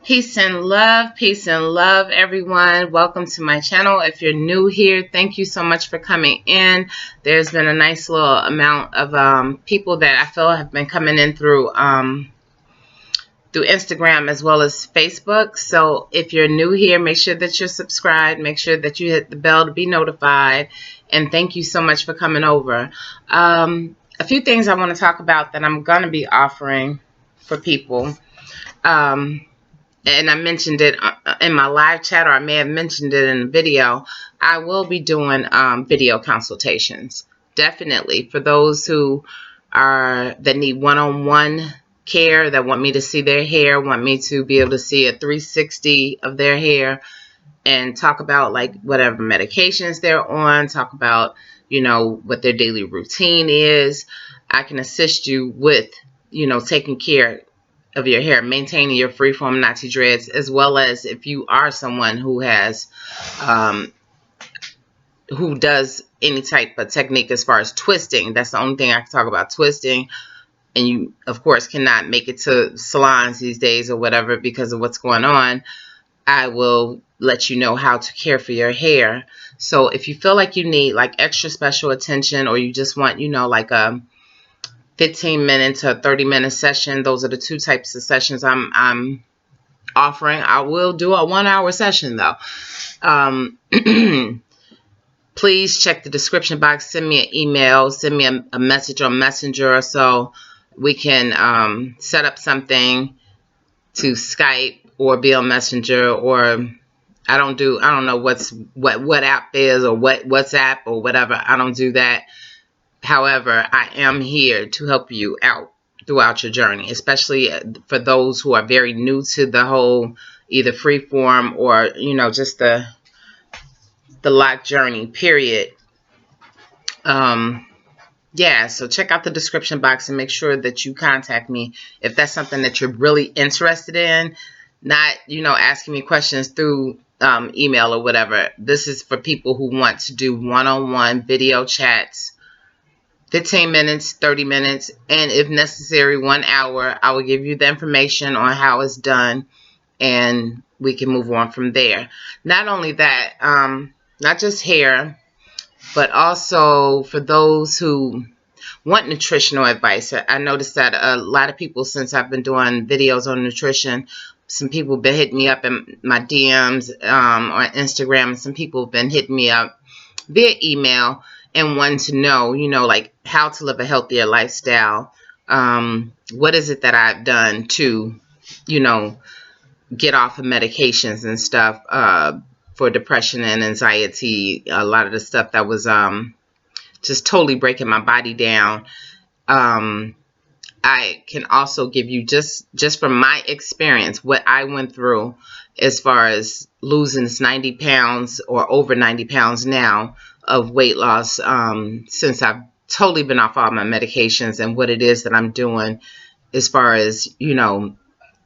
Peace and love, everyone. Welcome to my channel. If you're new here, thank you so much for coming in. There's been a nice little amount of people that I feel have been coming in through Instagram as well as Facebook. So if you're new here, make sure that you're subscribed. Make sure that you hit the bell to be notified. And thank you so much for coming over. A few things I want to talk about that I'm going to be offering for people. And I mentioned it in my live chat, or I may have mentioned it in a video. I will be doing video consultations. Definitely for those who that need one-on-one care, that want me to see their hair, want me to be able to see a 360 of their hair and talk about like whatever medications they're on, talk about, you know, what their daily routine is. I can assist you with, you know, taking care of your hair, maintaining your freeform Natty dreads, as well as if you are someone who has who does any type of technique as far as twisting. That's the only thing I can talk about, twisting. And you, of course, cannot make it to salons these days or whatever because of what's going on. I will let you know how to care for your hair. So if you feel like you need like extra special attention, or you just want, you know, like a 15-minute to 30-minute session, those are the two types of sessions I'm offering. I will do a 1-hour session though. Please check the description box, send me an email, send me a message on Messenger, so we can set up something to Skype or be on Messenger, or I don't know what app is, or what WhatsApp or whatever. I don't do that. However, I am here to help you out throughout your journey, especially for those who are very new to the whole either freeform or, you know, just the lock journey, period. Yeah, so check out the description box and make sure that you contact me if that's something that you're really interested in. Not, you know, asking me questions through email or whatever. This is for people who want to do one-on-one video chats, 15 minutes, 30 minutes, and if necessary, 1 hour. I will give you the information on how it's done, and we can move on from there. Not only that, not just hair, but also for those who want nutritional advice. I noticed that a lot of people, since I've been doing videos on nutrition, some people have been hitting me up in my DMs on Instagram, and some people have been hitting me up via email and wanting to know, you know, like how to live a healthier lifestyle. What is it that I've done to, you know, get off of medications and stuff for depression and anxiety. A lot of the stuff that was just totally breaking my body down. I can also give you just from my experience what I went through as far as losing this 90 pounds or over 90 pounds now of weight loss since I've totally been off all my medications, and what it is that I'm doing as far as, you know,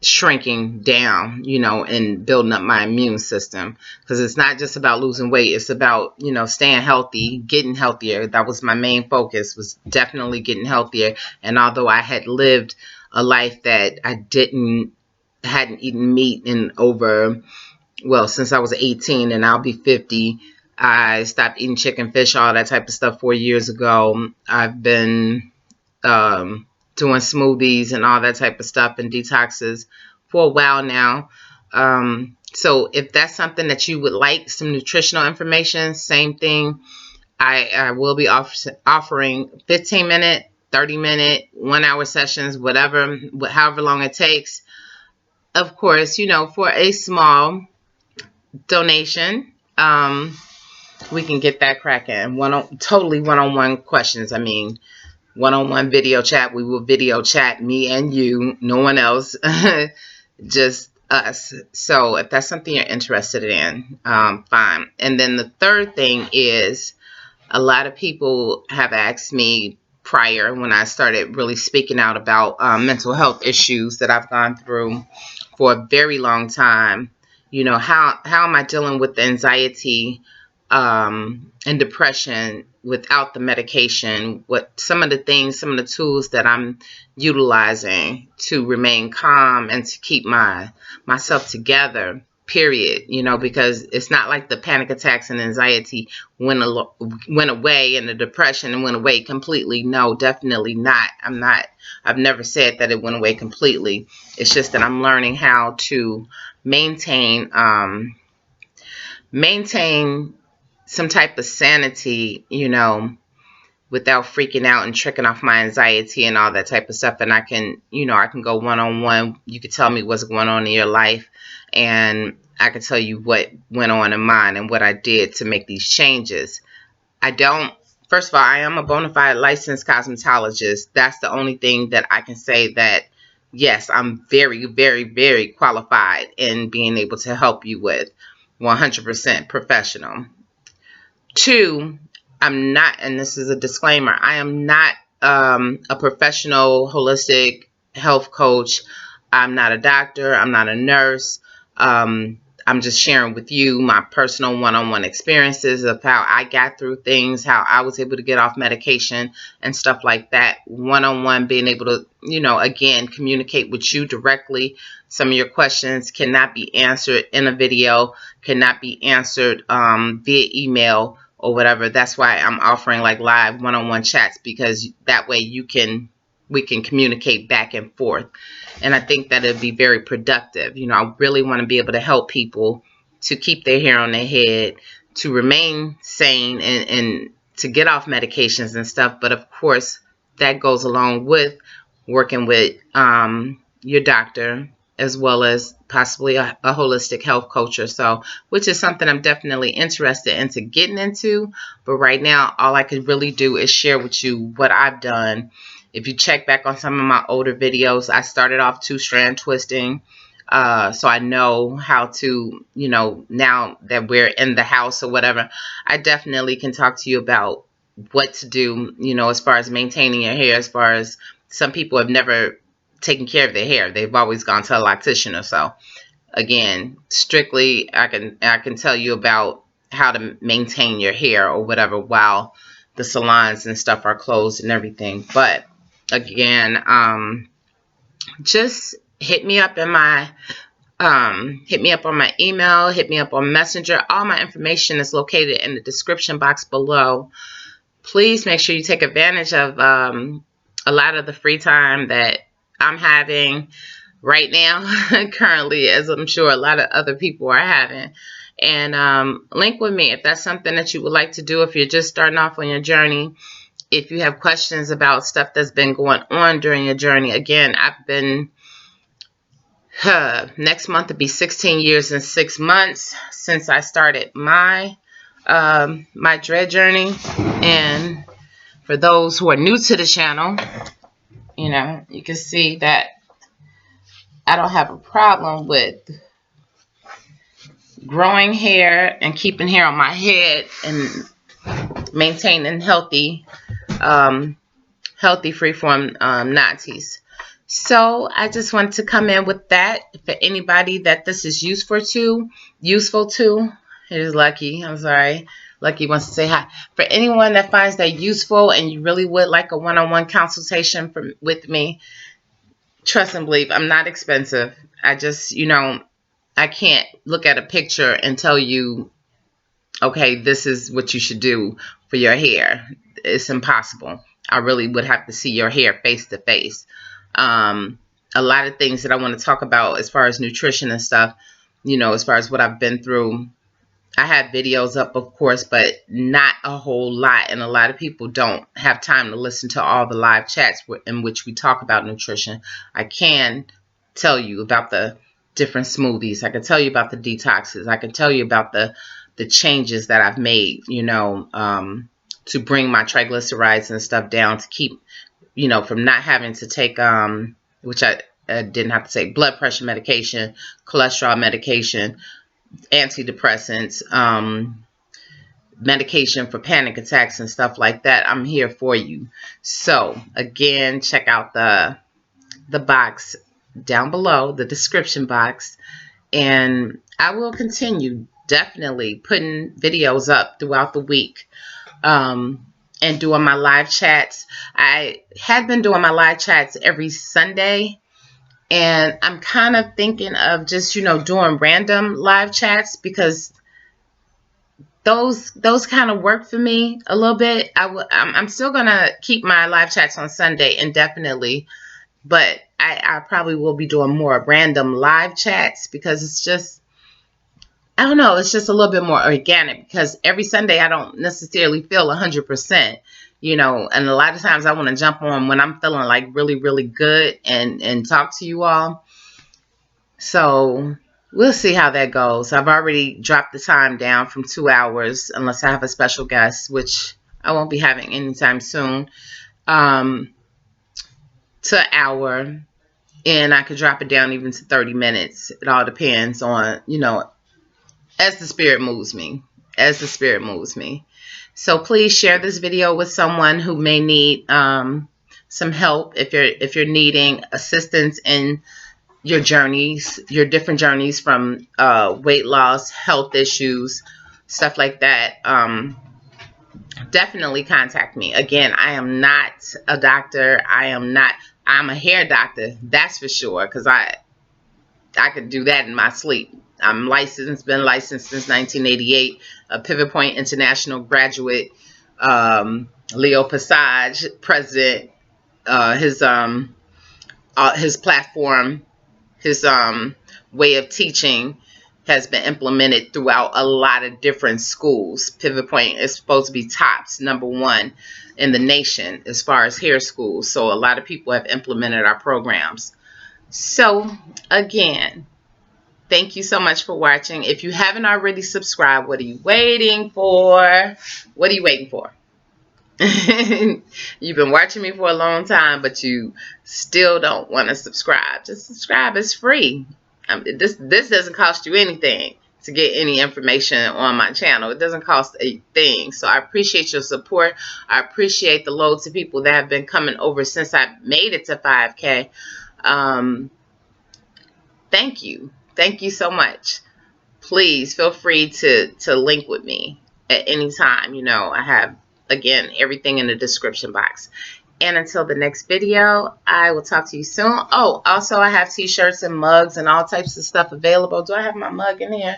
shrinking down, you know, and building up my immune system. Because it's not just about losing weight, it's about, you know, staying healthy, getting healthier. That was my main focus, was definitely getting healthier. And although I had lived a life that I hadn't eaten meat in over, well, since I was 18, and I'll be 50. I stopped eating chicken, fish, all that type of stuff 4 years ago. I've been doing smoothies and all that type of stuff and detoxes for a while now. So if that's something that you would like, some nutritional information, same thing. I will be offering 15-minute, 30-minute, 1-hour sessions, whatever, however long it takes. Of course, you know, for a small donation, we can get that cracking. Totally one-on-one questions. I mean, one-on-one video chat. We will video chat, me and you, no one else, just us. So if that's something you're interested in, fine. And then the third thing is, a lot of people have asked me prior, when I started really speaking out about mental health issues that I've gone through for a very long time, you know, how am I dealing with the anxiety and depression without the medication. What some of the things, some of the tools that I'm utilizing to remain calm and to keep myself together, period. You know, because it's not like the panic attacks and anxiety went away, and the depression went away completely. No, definitely not. I've never said that it went away completely. It's just that I'm learning how to maintain some type of sanity, you know, without freaking out and tricking off my anxiety and all that type of stuff. And I can, you know, I can go one-on-one. You could tell me what's going on in your life, and I can tell you what went on in mine and what I did to make these changes. First of all, I am a bona fide licensed cosmetologist. That's the only thing that I can say, that yes, I'm very, very, very qualified in being able to help you with. 100% professional. Two, I'm not, and this is a disclaimer, I am not a professional holistic health coach. I'm not a doctor. I'm not a nurse. I'm just sharing with you my personal one-on-one experiences of how I got through things, how I was able to get off medication and stuff like that. One-on-one, being able to, you know, again, communicate with you directly. Some of your questions cannot be answered in a video, cannot be answered via email or whatever. That's why I'm offering like live one-on-one chats, because that way we can communicate back and forth. And I think that it'd be very productive. You know, I really want to be able to help people to keep their hair on their head, to remain sane, and to get off medications and stuff. But of course, that goes along with working with your doctor, as well as possibly a holistic health coach or so, which is something I'm definitely interested into getting into. But right now, all I can really do is share with you what I've done. If you check back on some of my older videos, I started off 2-strand twisting. So I know how to, you know, now that we're in the house or whatever, I definitely can talk to you about what to do, you know, as far as maintaining your hair. As far as some people have never taken care of their hair. They've always gone to a loctician or so. Again, strictly, I can tell you about how to maintain your hair or whatever while the salons and stuff are closed and everything. But again, just hit me up on my email, hit me up on Messenger. All my information is located in the description box below. Please make sure you take advantage of a lot of the free time that I'm having right now, currently, as I'm sure a lot of other people are having. And link with me if that's something that you would like to do, if you're just starting off on your journey. If you have questions about stuff that's been going on during your journey. Again, I've been, next month will be 16 years and 6 months since I started my dread journey. And for those who are new to the channel, you know, you can see that I don't have a problem with growing hair and keeping hair on my head and maintaining healthy freeform natties. So I just want to come in with that. For anybody that this is useful to, here's Lucky. I'm sorry. Lucky wants to say hi. For anyone that finds that useful and you really would like a one-on-one consultation with me, trust and believe, I'm not expensive. I just, you know, I can't look at a picture and tell you, okay, this is what you should do for your hair. It's impossible. I really would have to see your hair face to face. A lot of things that I want to talk about as far as nutrition and stuff, you know, as far as what I've been through. I have videos up, of course, but not a whole lot. And a lot of people don't have time to listen to all the live chats in which we talk about nutrition. I can tell you about the different smoothies. I can tell you about the detoxes. I can tell you about the changes that I've made, you know, to bring my triglycerides and stuff down, to keep, you know, from not having to take, which I didn't have to take, blood pressure medication, cholesterol medication, antidepressants, medication for panic attacks and stuff like that. I'm here for you. So again, check out the box down below, the description box, and I will continue definitely putting videos up throughout the week, and doing my live chats. I had been doing my live chats every Sunday, and I'm kind of thinking of just, doing random live chats, because those kind of work for me a little bit. I'm still gonna keep my live chats on Sunday indefinitely, but I probably will be doing more random live chats, because it's just, I don't know, it's just a little bit more organic, because every Sunday I don't necessarily feel 100%, and a lot of times I want to jump on when I'm feeling like really, really good and talk to you all. So we'll see how that goes. I've already dropped the time down from 2 hours, unless I have a special guest, which I won't be having anytime soon, to an hour. And I could drop it down even to 30 minutes. It all depends on, as the spirit moves me. As the spirit moves me. So please share this video with someone who may need some help, if you're needing assistance in your journeys, your different journeys from weight loss, health issues, stuff like that. Definitely contact me. Again, I am not a doctor. I'm a hair doctor, that's for sure, because I could do that in my sleep. I'm licensed, been licensed since 1988, a Pivot Point International graduate, Leo Passage, president. His platform, his way of teaching has been implemented throughout a lot of different schools. Pivot Point is supposed to be tops #1 in the nation as far as hair schools. So a lot of people have implemented our programs. So again, thank you so much for watching. If you haven't already subscribed, what are you waiting for? What are you waiting for? You've been watching me for a long time, but you still don't want to subscribe. Just subscribe. It's free. This doesn't cost you anything to get any information on my channel. It doesn't cost a thing. So I appreciate your support. I appreciate the loads of people that have been coming over since I made it to 5K. Thank you. Thank you so much. Please feel free to link with me at any time. I have, again, everything in the description box. And until the next video, I will talk to you soon. Oh, also I have t-shirts and mugs and all types of stuff available. Do I have my mug in here?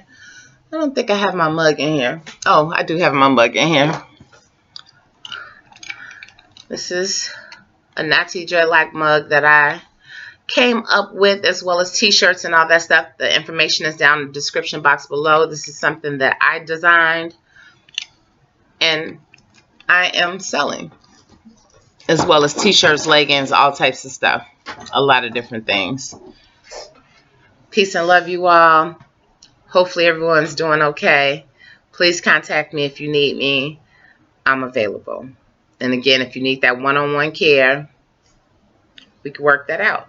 I don't think I have my mug in here. Oh, I do have my mug in here. This is a Natty dreadlock mug that I came up with, as well as t-shirts and all that stuff. The information is down in the description box below. This is something that I designed and I am selling, as well as t-shirts, leggings, all types of stuff, a lot of different things. Peace and love, you all. Hopefully everyone's doing okay. Please contact me if you need me. I'm available. And again, if you need that one-on-one care, we can work that out.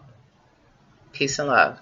Peace and love.